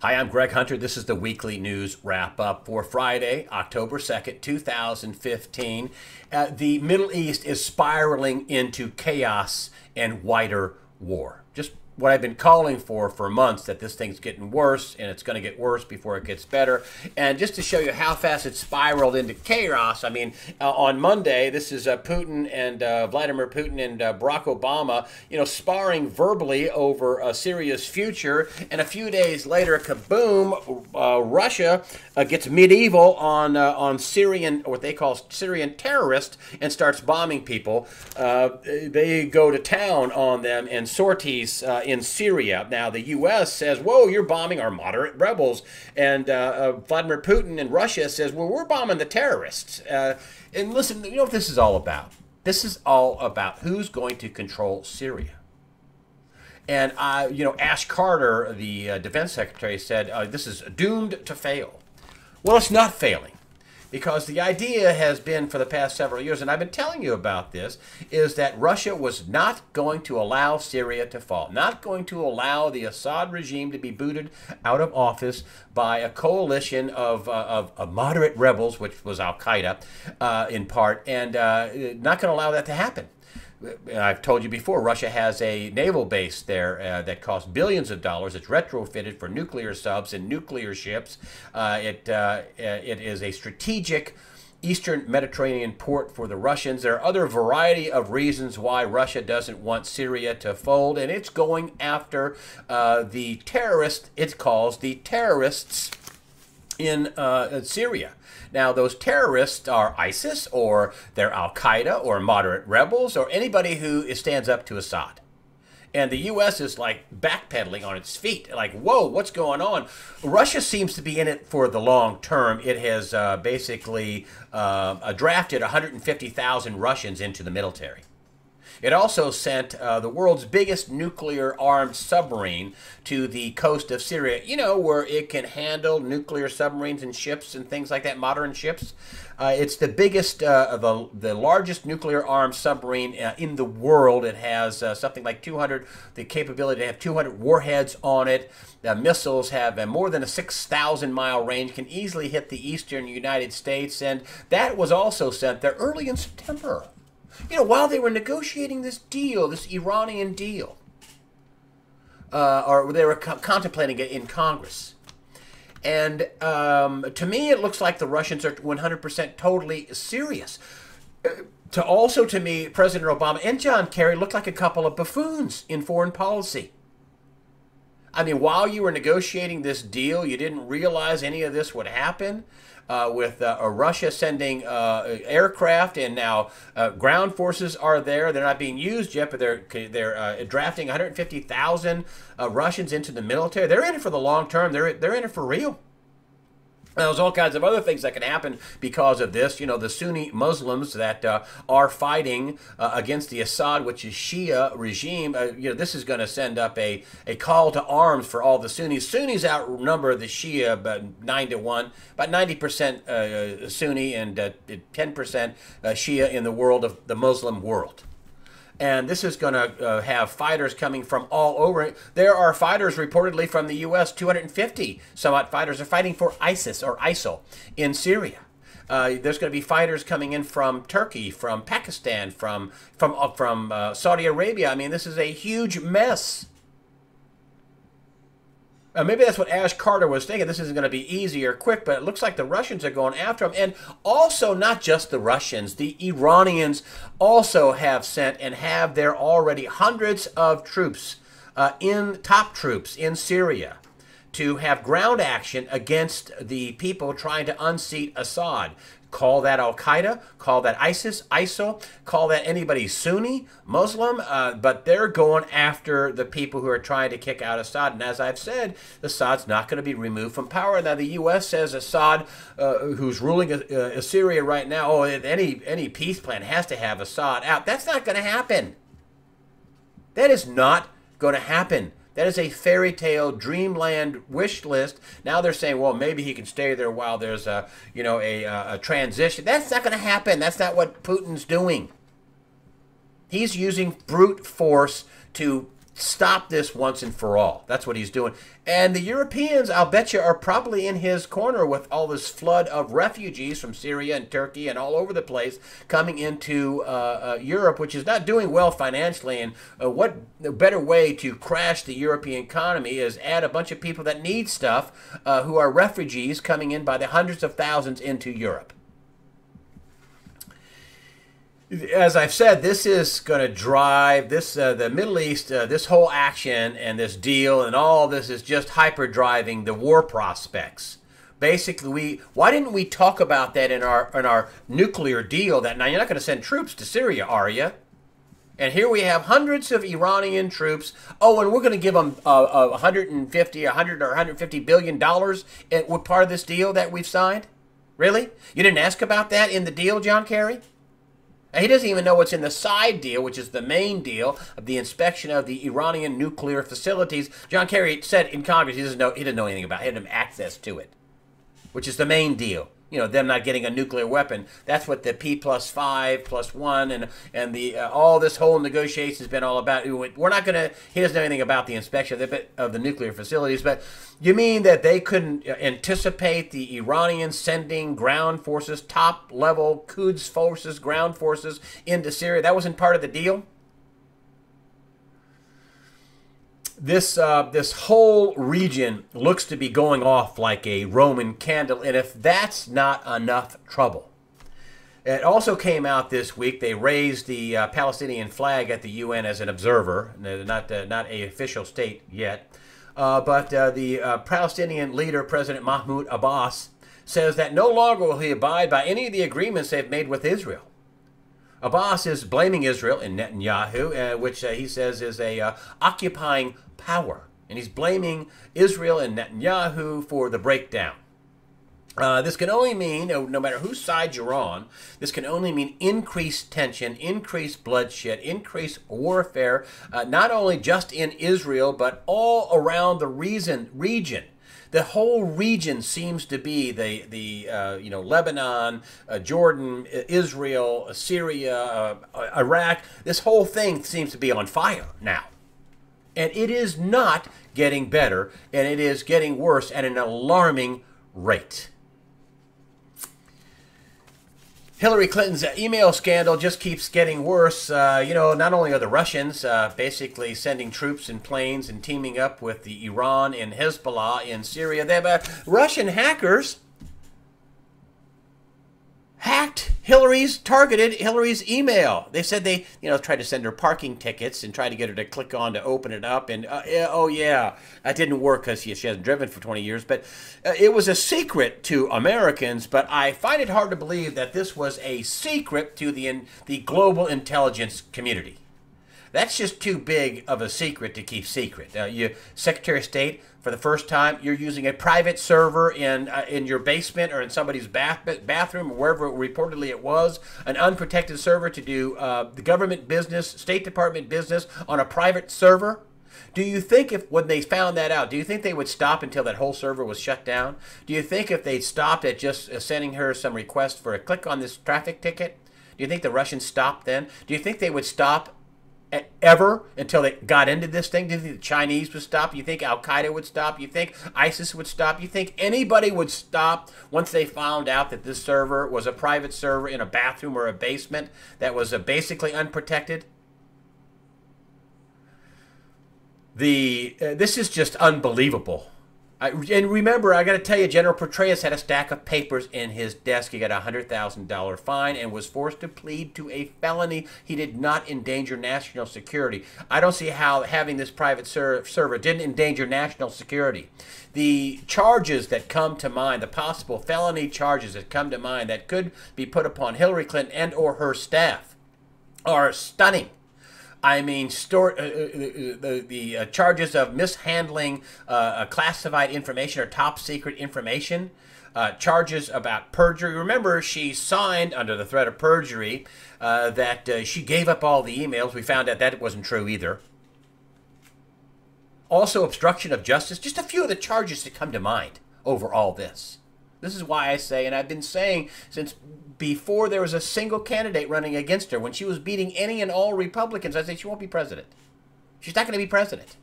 Hi, I'm Greg Hunter. This is the weekly news wrap up for Friday, October 2nd, 2015. The Middle East is spiraling into chaos and wider war. Just what I've been calling for months, that this thing's getting worse and it's going to get worse before it gets better. And just to show you how fast it's spiraled into chaos, I mean, on Monday, this is Putin and Vladimir Putin and Barack Obama, sparring verbally over Syria's future. And a few days later, kaboom, Russia gets medieval on Syrian, or what they call Syrian terrorists, and starts bombing people. They go to town on them in sorties in Syria. Now, the U.S. says, whoa, you're bombing our moderate rebels. And Vladimir Putin and Russia says, well, we're bombing the terrorists. And listen, you know what this is all about? This is all about who's going to control Syria. And, Ash Carter, the defense secretary, said this is doomed to fail. Well, it's not failing, because the idea has been for the past several years, and I've been telling you about this, is that Russia was not going to allow Syria to fall, not going to allow the Assad regime to be booted out of office by a coalition of moderate rebels, which was Al-Qaeda in part, and not going to allow that to happen. I've told you before, Russia has a naval base there that costs billions of dollars. It's retrofitted for nuclear subs and nuclear ships. It is a strategic Eastern Mediterranean port for the Russians. There are other variety of reasons why Russia doesn't want Syria to fold, and it's going after the terrorists, it calls the terrorists in Syria. Now, those terrorists are ISIS, or they're Al-Qaeda, or moderate rebels, or anybody who stands up to Assad. And the U.S. is like backpedaling on its feet, like, whoa, what's going on? Russia seems to be in it for the long term. It has basically drafted 150,000 Russians into the military. It also sent the world's biggest nuclear-armed submarine to the coast of Syria, where it can handle nuclear submarines and ships and things like that, modern ships. It's the biggest, the largest nuclear-armed submarine in the world. It has something like 200, the capability to have 200 warheads on it. The missiles have more than a 6,000-mile range, can easily hit the eastern United States, and that was also sent there early in September. While they were negotiating this deal, this Iranian deal, or they were contemplating it in Congress. And to me, it looks like the Russians are 100% totally serious. To me, President Obama and John Kerry look like a couple of buffoons in foreign policy. I mean, while you were negotiating this deal, you didn't realize any of this would happen. With Russia sending aircraft, and now ground forces are there. They're not being used yet, but they're drafting 150,000 Russians into the military. They're in it for the long term. They're in it for real. Now, there's all kinds of other things that can happen because of this. The Sunni Muslims that are fighting against the Assad, which is Shia regime. This is going to send up a call to arms for all the Sunnis. Sunnis outnumber the Shia about 9-1, about 90% Sunni and 10% Shia in the world of the Muslim world. And this is going to have fighters coming from all over. There are fighters reportedly from the U.S., 250 some-odd fighters are fighting for ISIS or ISIL in Syria. There's going to be fighters coming in from Turkey, from Pakistan, from Saudi Arabia. I mean, this is a huge mess. Maybe that's what Ash Carter was thinking. This isn't going to be easy or quick, but it looks like the Russians are going after them. And also, not just the Russians, the Iranians also have sent and have there already hundreds of troops, top troops in Syria, to have ground action against the people trying to unseat Assad. Call that Al-Qaeda, call that ISIS, ISIL, call that anybody Sunni, Muslim, but they're going after the people who are trying to kick out Assad. And as I've said, Assad's not going to be removed from power. Now, the U.S. says Assad, who's ruling Syria right now, any peace plan has to have Assad out. That's not going to happen. That is not going to happen. That is a fairy tale dreamland wish list. Now they're saying, well, maybe he can stay there while there's a transition. That's not going to happen. That's not what Putin's doing. He's using brute force to stop this once and for all. That's what he's doing. And the Europeans, I'll bet you, are probably in his corner with all this flood of refugees from Syria and Turkey and all over the place coming into Europe, which is not doing well financially. And what better way to crash the European economy is add a bunch of people that need stuff who are refugees coming in by the hundreds of thousands into Europe. As I've said, this is going to drive this the Middle East. This whole action and this deal and all this is just hyper driving the war prospects. Basically, why didn't we talk about that in our nuclear deal? That now you're not going to send troops to Syria, are you? And here we have hundreds of Iranian troops. Oh, and we're going to give them 150, 100, or 150 billion dollars with part of this deal that we've signed. Really? You didn't ask about that in the deal, John Kerry? He doesn't even know what's in the side deal, which is the main deal of the inspection of the Iranian nuclear facilities. John Kerry said in Congress he didn't know anything about it. He didn't have access to it, which is the main deal. You know, them not getting a nuclear weapon. That's what the P+5+1 and the all this whole negotiation has been all about. We're not going to. He doesn't know anything about the inspection of the nuclear facilities. But you mean that they couldn't anticipate the Iranians sending ground forces, top level Quds forces, ground forces into Syria? That wasn't part of the deal. This whole region looks to be going off like a Roman candle, and if that's not enough trouble. It also came out this week, they raised the Palestinian flag at the UN as an observer, not a official state yet, but the Palestinian leader, President Mahmoud Abbas, says that no longer will he abide by any of the agreements they've made with Israel. Abbas is blaming Israel and Netanyahu, which he says is a occupying power. And he's blaming Israel and Netanyahu for the breakdown. This can only mean, no matter whose side you're on, this can only mean increased tension, increased bloodshed, increased warfare, not only just in Israel, but all around the region. The whole region seems to be Lebanon, Jordan, Israel, Syria, Iraq. This whole thing seems to be on fire now. And it is not getting better, and it is getting worse at an alarming rate. Hillary Clinton's email scandal just keeps getting worse. Not only are the Russians basically sending troops and planes and teaming up with the Iran and Hezbollah in Syria, they have Russian hackers targeted Hillary's email. They said they, tried to send her parking tickets and tried to get her to click on to open it up. And, that didn't work because she hasn't driven for 20 years. But it was a secret to Americans. But I find it hard to believe that this was a secret to the global intelligence community. That's just too big of a secret to keep secret. Secretary of State, for the first time, you're using a private server in your basement or in somebody's bathroom or wherever reportedly it was, an unprotected server to do the government business, State Department business on a private server. Do you think when they found that out, do you think they would stop until that whole server was shut down? Do you think if they stopped at just sending her some request for a click on this traffic ticket, do you think the Russians stopped then? Do you think they would stop ever until they got into this thing? Do you think the Chinese would stop? You think Al-Qaeda would stop? You think ISIS would stop? You think anybody would stop once they found out that this server was a private server in a bathroom or a basement that was basically unprotected? This is just unbelievable. And remember, I got to tell you, General Petraeus had a stack of papers in his desk. He got a $100,000 fine and was forced to plead to a felony. He did not endanger national security. I don't see how having this private server didn't endanger national security. The charges that come to mind, the possible felony charges that come to mind that could be put upon Hillary Clinton and or her staff are stunning. I mean, the charges of mishandling classified information or top secret information, charges about perjury. Remember, she signed under the threat of perjury that she gave up all the emails. We found out that wasn't true either. Also, obstruction of justice. Just a few of the charges that come to mind over all this. This is why I say, and I've been saying since before there was a single candidate running against her, when she was beating any and all Republicans, I say she won't be president. She's not going to be president.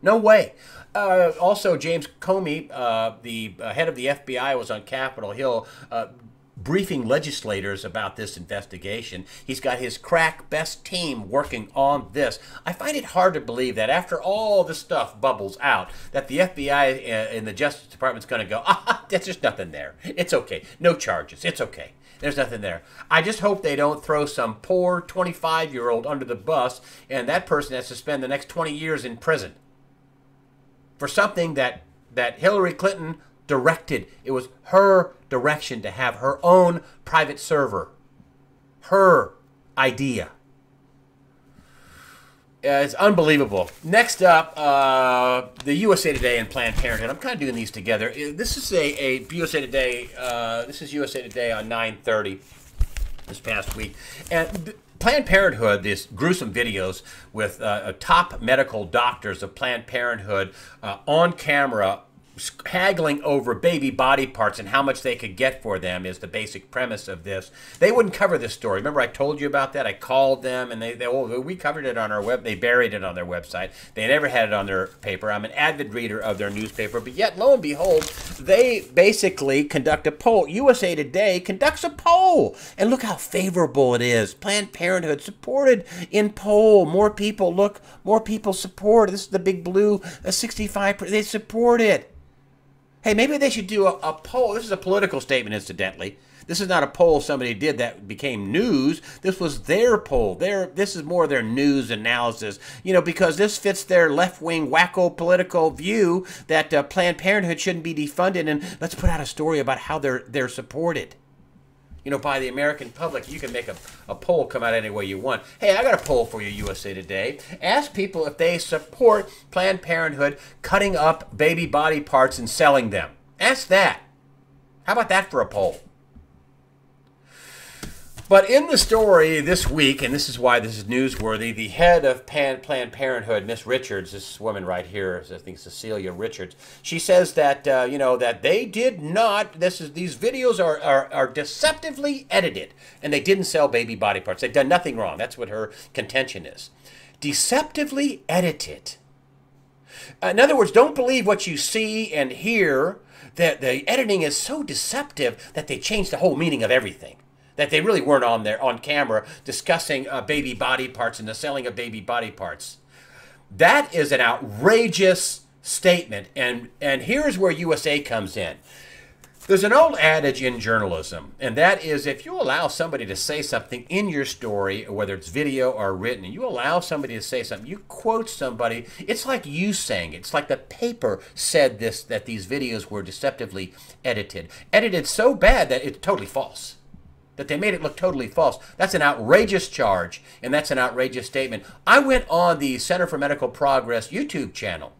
No way. Also, James Comey, the head of the FBI, was on Capitol Hill briefing legislators about this investigation. He's got his crack best team working on this. I find it hard to believe that after all this stuff bubbles out, that the FBI and the Justice Department's going to go, there's just nothing there. It's okay. No charges. It's okay. There's nothing there. I just hope they don't throw some poor 25-year-old under the bus and that person has to spend the next 20 years in prison for something that Hillary Clinton directed. It was her direction to have her own private server. Her idea. It's unbelievable. Next up, the USA Today and Planned Parenthood. I'm kind of doing these together. This is a USA Today. This is USA Today on 9/30 this past week, and Planned Parenthood. These gruesome videos with top medical doctors of Planned Parenthood on camera, haggling over baby body parts and how much they could get for them is the basic premise of this. They wouldn't cover this story. Remember I told you about that? I called them and we covered it on our web. They buried it on their website. They never had it on their paper. I'm an avid reader of their newspaper, but yet lo and behold, they basically conduct a poll. USA Today conducts a poll, and look how favorable it is. Planned Parenthood supported in poll. More people look, more people support. This is the big blue 65%. They support it. Hey, maybe they should do a poll. This is a political statement, incidentally. This is not a poll somebody did that became news. This was their poll. This is more their news analysis, because this fits their left-wing wacko political view that Planned Parenthood shouldn't be defunded, and let's put out a story about how they're supported. By the American public. You can make a poll come out any way you want. Hey, I got a poll for you, USA Today. Ask people if they support Planned Parenthood cutting up baby body parts and selling them. Ask that. How about that for a poll? But in the story this week, and this is why this is newsworthy, the head of Planned Parenthood, Miss Richards, this woman right here, I think Cecilia Richards, she says that, that they did not, these videos are deceptively edited, and they didn't sell baby body parts. They've done nothing wrong. That's what her contention is. Deceptively edited. In other words, don't believe what you see and hear, that the editing is so deceptive that they change the whole meaning of everything. That they really weren't on camera discussing baby body parts and the selling of baby body parts. That is an outrageous statement, and here's where USA comes in. There's an old adage in journalism, and that is if you allow somebody to say something in your story, whether it's video or written, and you allow somebody to say something, you quote somebody, it's like you saying it. It's like the paper said that these videos were deceptively edited. Edited so bad that it's totally false. That they made it look totally false. That's an outrageous charge, and that's an outrageous statement. I went on the Center for Medical Progress YouTube channel,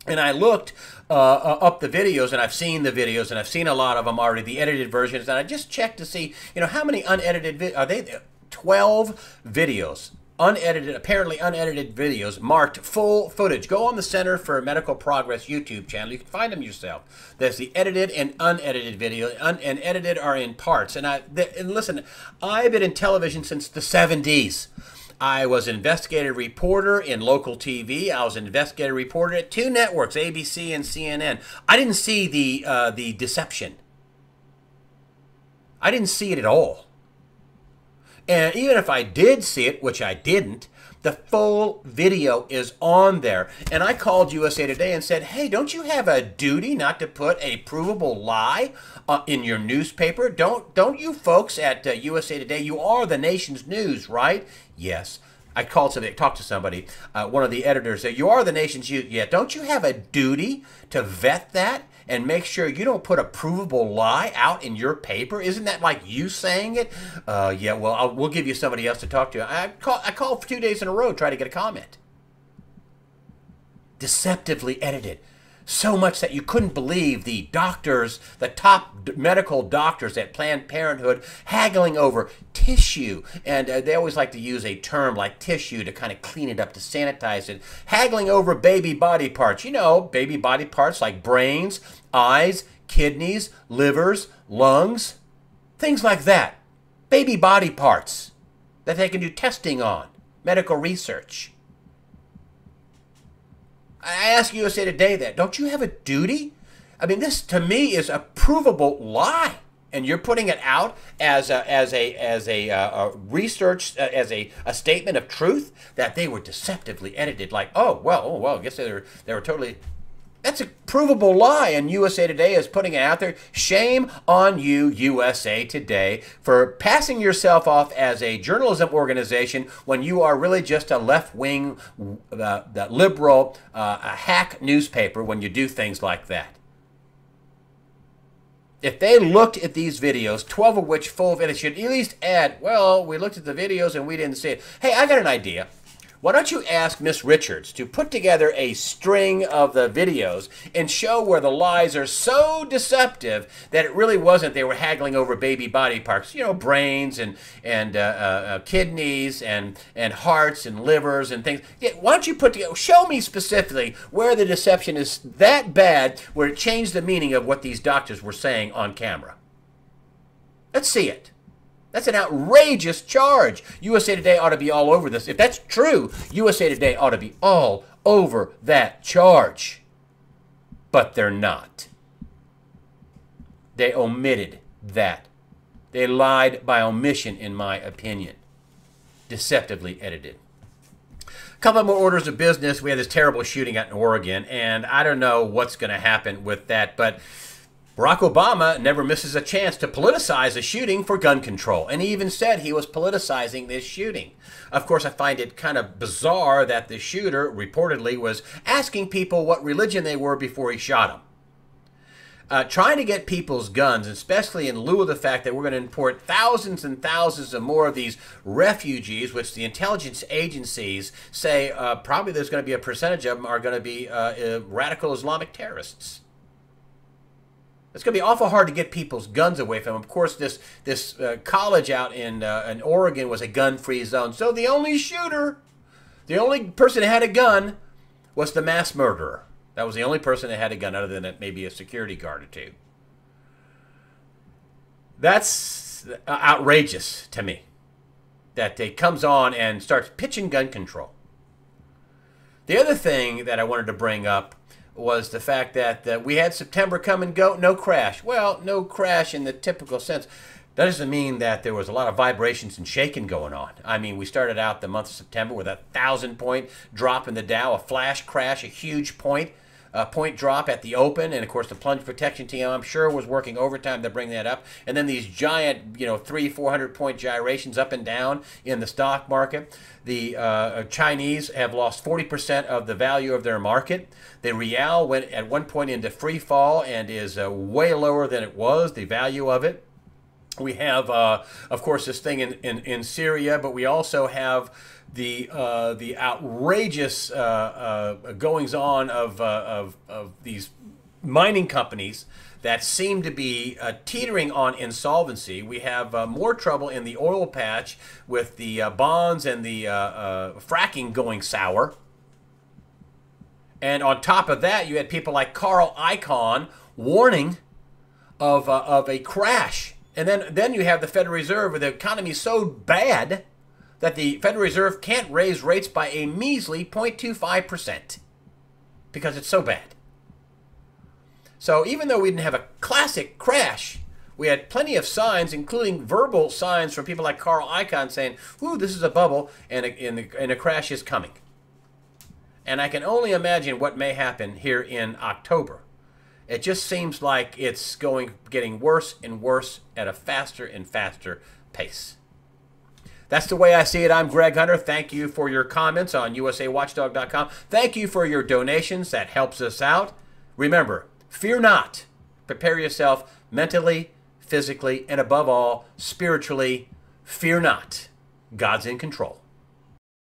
and I looked up the videos, and I've seen the videos, and I've seen a lot of them already, the edited versions, and I just checked to see, how many unedited are they? 12 videos. Apparently unedited videos marked full footage. Go on the Center for Medical Progress YouTube channel. You can find them yourself. There's the edited and unedited video, and edited are in parts. And listen, I've been in television since the 70s. I was an investigative reporter in local TV. I was an investigative reporter at 2 networks, ABC and CNN. I didn't see the deception. I didn't see it at all. And even if I did see it, which I didn't, the full video is on there. And I called USA Today and said, hey, don't you have a duty not to put a provable lie in your newspaper? Don't you folks at USA Today, you are the nation's news, right? Yes. I talked to somebody, one of the editors said, you are the nation's news. Yeah, don't you have a duty to vet that? And make sure you don't put a provable lie out in your paper? Isn't that like you saying it? Yeah, well, we'll give you somebody else to talk to. I called for 2 days in a row trying to get a comment. Deceptively edited. So much that you couldn't believe the doctors, the top medical doctors at Planned Parenthood haggling over tissue. And they always like to use a term like tissue to kind of clean it up, to sanitize it. Haggling over baby body parts. Baby body parts like brains, eyes, kidneys, livers, lungs, things like that. Baby body parts that they can do testing on, medical research. I ask USA Today that. Don't you have a duty? I mean, this to me is a provable lie, and you're putting it out as a research, as a statement of truth that they were deceptively edited. Like, oh well, I guess they were totally. That's a provable lie, and USA Today is putting it out there. Shame on you, USA Today, for passing yourself off as a journalism organization when you are really just a left-wing, liberal, hack newspaper when you do things like that. If they looked at these videos, 12 of which full of it, they should at least add, well, we looked at the videos and we didn't see it. Hey, I got an idea. Why don't you ask Miss Richards to put together a string of the videos and show where the lies are so deceptive that it really wasn't they were haggling over baby body parts, you know, brains and kidneys and hearts and livers and things. Yeah, why don't you put together, show me specifically where the deception is that bad where it changed the meaning of what these doctors were saying on camera. Let's see it. That's an outrageous charge. USA Today ought to be all over this. If that's true, USA Today ought to be all over that charge. But they're not. They omitted that. They lied by omission, in my opinion. Deceptively edited. A couple more orders of business. We had this terrible shooting out in Oregon, and I don't know what's going to happen with that, but Barack Obama never misses a chance to politicize a shooting for gun control, and he even said he was politicizing this shooting. Of course, I find it kind of bizarre that the shooter reportedly was asking people what religion they were before he shot them. Trying to get people's guns, especially in lieu of the fact that we're going to import thousands and thousands of more of these refugees, which the intelligence agencies say probably there's going to be a percentage of them are going to be radical Islamic terrorists. It's going to be awful hard to get people's guns away from them. Of course, this college out in Oregon was a gun-free zone. So the only shooter, the only person that had a gun was the mass murderer. That was the only person that had a gun other than maybe a security guard or two. That's outrageous to me that it comes on and starts pitching gun control. The other thing that I wanted to bring up was the fact that we had September come and go, no crash. Well, no crash in the typical sense. That doesn't mean that there was a lot of vibrations and shaking going on. I mean, we started out the month of September with a 1,000-point drop in the Dow, a flash crash, a huge point drop at the open, and of course the plunge protection team, I'm sure, was working overtime to bring that up. And then these giant, 300-400 point gyrations up and down in the stock market. The Chinese have lost 40% of the value of their market. The real went at one point into free fall and is way lower than it was, the value of it. We have, of course, this thing in Syria, but we also have the outrageous goings-on of these mining companies that seem to be teetering on insolvency. We have more trouble in the oil patch with the bonds and the fracking going sour. And on top of that, you had people like Carl Icahn warning of a crash. And then you have the Federal Reserve with the economy so bad that the Federal Reserve can't raise rates by a measly 0.25% because it's so bad. So even though we didn't have a classic crash, we had plenty of signs, including verbal signs from people like Carl Icahn saying, ooh, this is a bubble and a crash is coming. And I can only imagine what may happen here in October. It just seems like it's getting worse and worse at a faster and faster pace. That's the way I see it. I'm Greg Hunter. Thank you for your comments on usawatchdog.com. Thank you for your donations. That helps us out. Remember, fear not. Prepare yourself mentally, physically, and above all, spiritually. Fear not. God's in control.